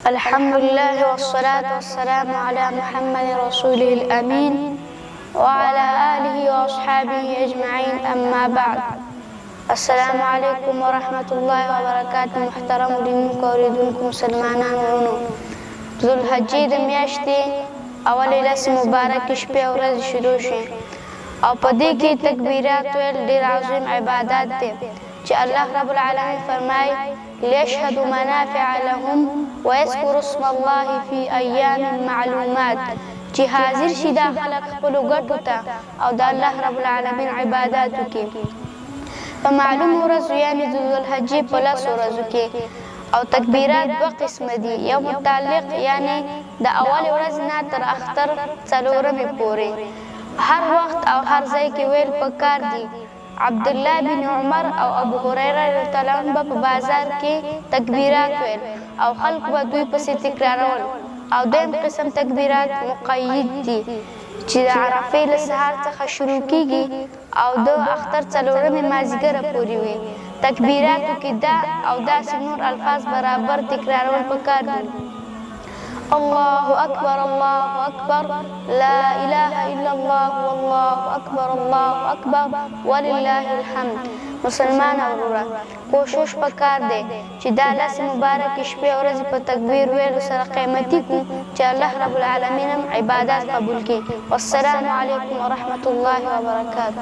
الحمد لله والصلاة والسلام على محمد رسوله الأمين وعلى آله وأصحابه أجمعين، أما بعد. السلام عليكم ورحمة الله وبركاته. محترم دينكم وردونكم مسلمانان ورونو، ذو الحجې د میاشتې اولې لس مبارکې شپې او ورځې شروع شي او په دې کې تکبیرات ویل ډېر عظیم عبادات دی چې الله رب العالمین فرمایي لیشهدوا منافع لهم ويذكروا اسم الله في ایام معلومات، چې حاضر شي دا خلک خپلو ګټو ته او د الله رب العالمین عباداتو کې په معلوم ورځو یعنې د ذوالحجې په لسو ورځو کې. او تکبیرات دوه قسمه دي، یو متعلق یعنی د اول ورځ نه تر اختر څلورمې پورې هر وخت او هر ځای کې ویل پکار دي. عبدالله بن عمر او ابو هریره رضی الله عنه په بازار کې تکبیرات ویل او خلق به دوی پسې تکرارول. او دویم قسم تکبیرات مقید دي چې د عرفې له سهار څخه شروع کیږي او د اختر څلورمې مازدیګره پورې وي. تکبیراتو کې دا او داسې نور الفاظ برابر تکرارول پکار دي. الله اکبر، الله اکبر، لا اله الا الله، والله اکبر، الله اکبر، ولله الحمد. مسلمان وروره کوشش پکار دی چې دا لس مبارکې شپې او ورځې په تکبیر ویلو سره قیمتي کړو چې الله رب العالمین هم عبادات قبول کړي. والسلام علیکم ورحمة الله وبرکاته.